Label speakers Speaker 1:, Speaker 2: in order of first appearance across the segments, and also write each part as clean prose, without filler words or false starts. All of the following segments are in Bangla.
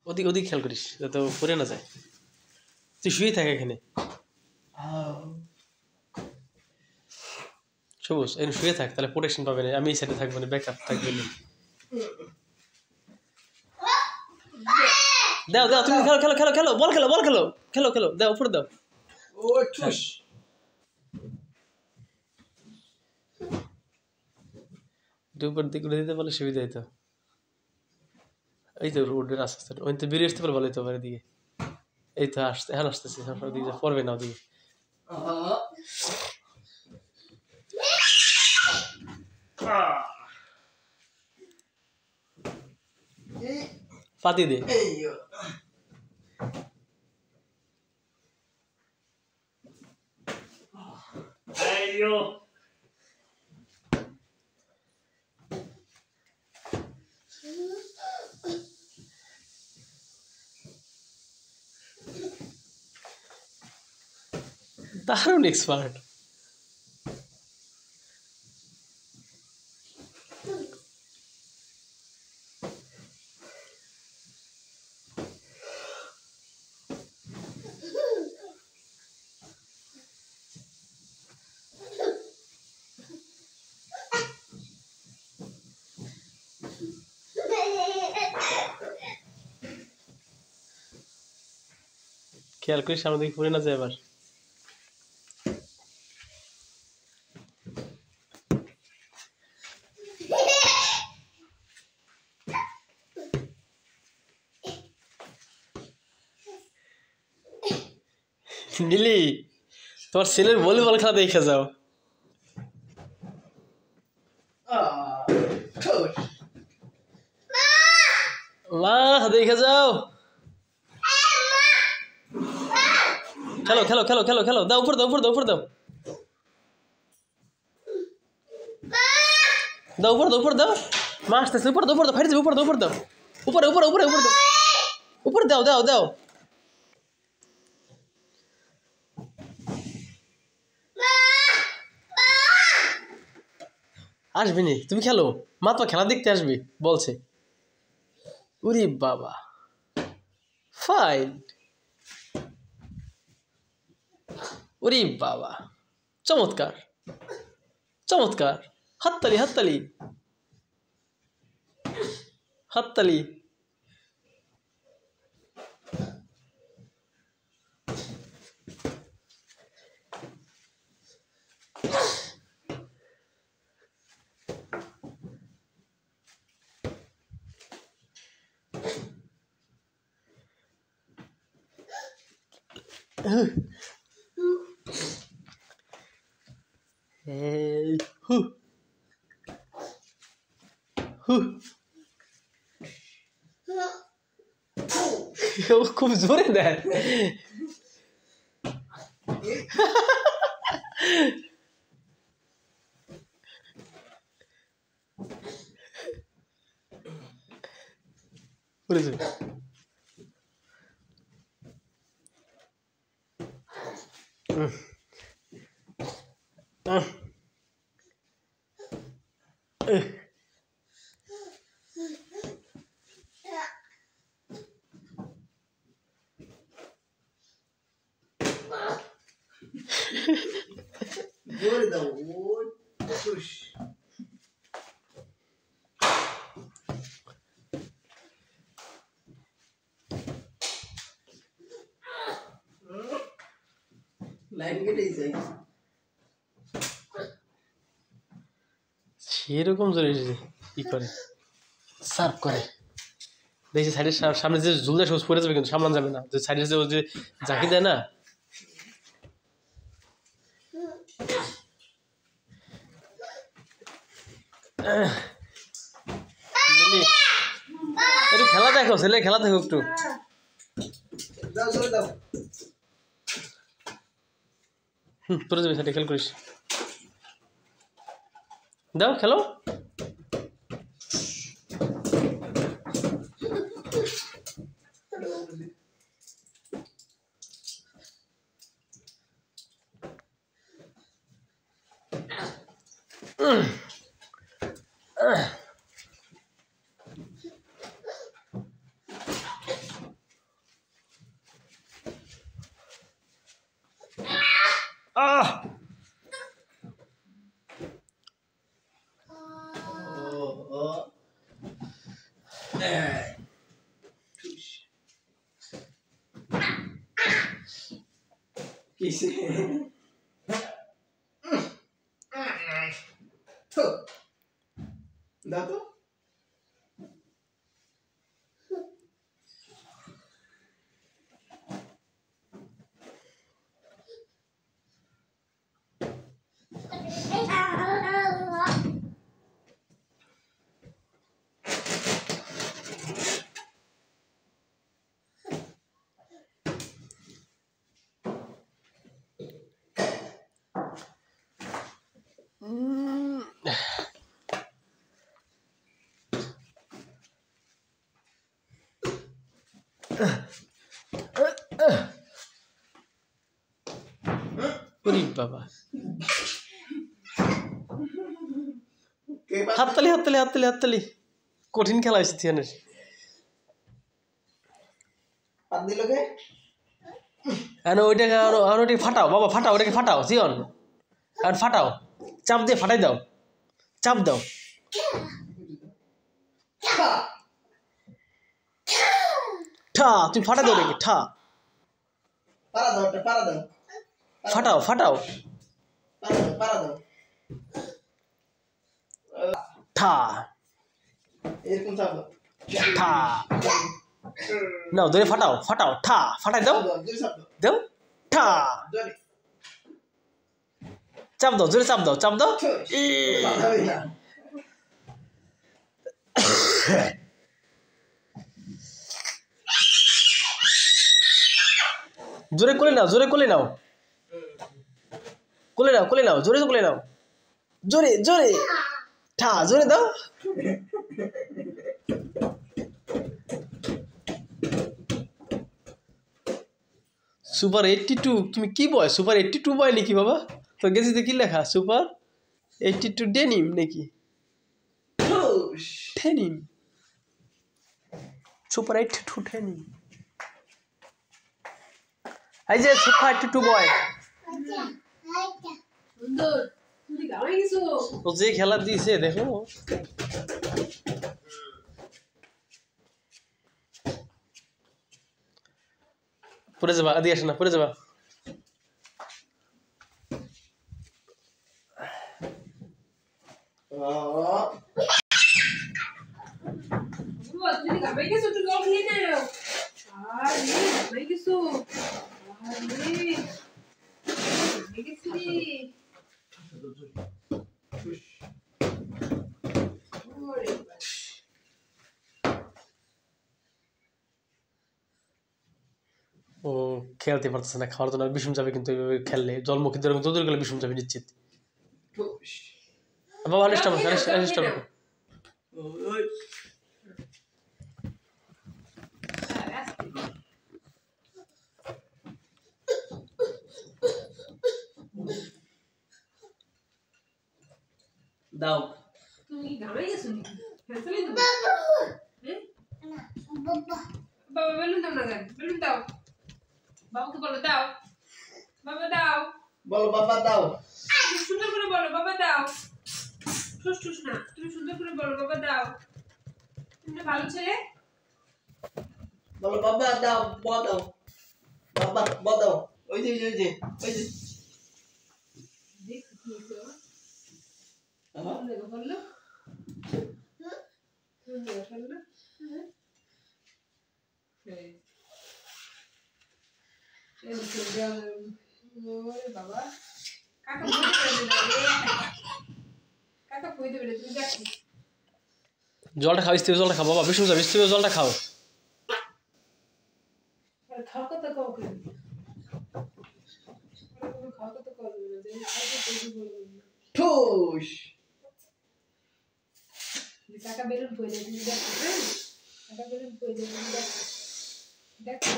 Speaker 1: ওদিক ওদিক খেয়াল করিস যাতে পড়ে না যায়। তুই শুয়ে থাক এখানে সবুজ, এখানে শুয়ে থাক, তাহলে প্রোটেকশন পাবে না। আমি এই সাইডে থাকবো না, ব্যাকআপ থাকবে না। দাও দাও, তুমি খেলো খেলো খেলো খেলো, বল খেলো বল খেলো খেলো খেলো, দাও উপরে দাও।
Speaker 2: ও চুষ
Speaker 1: উপর দিকে উঠে দিতে পারলে সুবিধা হইতো। এই তো রোডের আস্তে আস্তে ওই তো বেরিয়ে আসতে পারে, ভালো হইতো আমার দিকে। এই তো আসতে, এখন আসতেছি, ওদিকে পড়বে না ওদিকে। পাতি দে। দারুণ এক্সপার্ট। খেয়াল করিস সামনে দিকে পড়ে না যায় আবার। নীলি, তোমার ছেলের ভলিবল খেলা দেখে যাও। মা দেখে যাও। খেলো খেলো খেলো খেলো খেলো, দাও উপর দাও উপর দাও উপর দাও, দাও উপর দাও উপর দাও। মা আসতেছে, উপর দাও উপর দাও, ফাইট যাবে, উপর দাও উপর দাও, উপরে উপরে উপরে উপরে দাও, উপরে দাও দাও দাও। আসবি নি, তুমি খেলো, মা তো খেলা দেখতে আসবি বলছে। উরি বাবা, ফাইন। উরি বাবা, চমৎকার চমৎকার, হাততালি হাততালি হাততালি। Hey, হু হু, ও খুব জোরে দেয়। পড়েছে।
Speaker 2: জোরে দাও ও চুষ লাইন কেটেই যায়।
Speaker 1: সেরকম জোরে ই করে, সার্ভ করে। দেখছি সাইডের সামনে যে ঝুলতে সবুজ পড়ে যাবে, কিন্তু সামলান যাবে না। যে সাইডের যে যে ঝাঁকি দেয় না, একটু খেলা দেখো, ছেলে খেলা দেখো একটু।
Speaker 2: দাও জোরে দাও।
Speaker 1: পড়ে যাবে, সাইডে খেয়াল করিস। দাও খেলো।
Speaker 2: কিসে তো দাও তো
Speaker 1: ওরে বাবা
Speaker 2: কে বা
Speaker 1: হাততালি হাততালি হাততালি হাততালি কঠিন খেলা হয়েছে থিয়ানের
Speaker 2: পাত দিল কে
Speaker 1: ওইটাকে ওইটাকে ফাটাও বাবা ফাটাও ওটাকে ফাটাও জিয়ন আর ফাটাও চাপ দিয়ে ফাটাই দাও চাপ দাও ঠা তুমি ফাটা দাও ওটাকে ঠা
Speaker 2: পারা দাও
Speaker 1: ফাটাও ফাটাও
Speaker 2: পারা দাও
Speaker 1: ঠা
Speaker 2: এরকম চাপ
Speaker 1: ঠা নাও ধরে ফাটাও ফাটাও ঠা ফাটাই দাও
Speaker 2: জোরে চাপ
Speaker 1: দাও
Speaker 2: দাও
Speaker 1: ঠা
Speaker 2: জোরে
Speaker 1: চাপ দাও জোরে চাপ দাও চাপ দাও জোরে কোলে নাও জোরে কোলে নাও কোলে নাও কোলে নাও জোরে কোলে নাও জোরে জোরে ঠা জোরে দাও সুপার 82 তুমি কি বয় সুপার 82 বয় নাকি বাবা তো গেছিতে কি লেখা সুপার 82 ডেনিম নাকি ডেনিম সুপার 82 ডেনিম এই যে সুপার 82 বয়
Speaker 3: সুন্দর তুমি গাওয়াই গেছো
Speaker 1: ও যে খেলা দিয়েছে দেখো পড়ে যাবা আদি আসে না পড়ে যাবা
Speaker 3: তুমি গাওয়াই গেছো তুই গাও নিয়ে নাও আরে গাওয়াই গেছো আরে গেছি
Speaker 1: ও খেলতে পারতেছে না খাওয়ার জন্য বিষম যাবে কিন্তু এইভাবে খেললে জলমুখী ধরে দৌড় গেলে বিষম যাবে নিশ্চিত বাবা আলিস্টাম আলিস্টাম
Speaker 2: দাও
Speaker 3: তুমি গাওয়াই গেছো ফেসলে দাও বাবা বেলুন দাও না বেলুন দাও বাবাকে বলো দাও বাবা দাও
Speaker 2: বলো বাবা দাও
Speaker 3: সুন্দর করে বলো বাবা দাও ঠুস ঠুস না তুমি সুন্দর করে বলো বাবা দাও তুমি ভালো ছেলে
Speaker 2: বলো বাবা দাও দাও বাবা দাও ওই যে
Speaker 3: দেখো কি হলো দেখো বললো বললো বাবা কাকা কই দেবে তুমি দেখো
Speaker 1: জলটা খাও স্থির জলটা খাও বাবা বিষম যাবে স্থির জলটা খাও
Speaker 3: খাও কত কাউ করে খাও কত কাউ করে দেন খাও তো বলবো
Speaker 2: ঠুস
Speaker 3: কাকা বেলুন কইলে তুমি দেখো কাকা বেলুন কইলে তুমি দেখো দেখো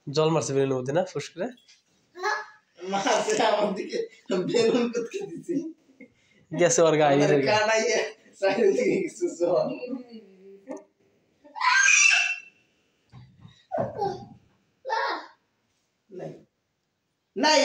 Speaker 1: জল মারছে বেলুন মধ্যে না ফুস করে
Speaker 2: মাসে আমার দিকে বেলুন কতকে দিছি
Speaker 1: গেছে ওর গায়ে নিজের গায়ে
Speaker 2: কানাইয়া সাইড থেকে কিছু সব নাই নাই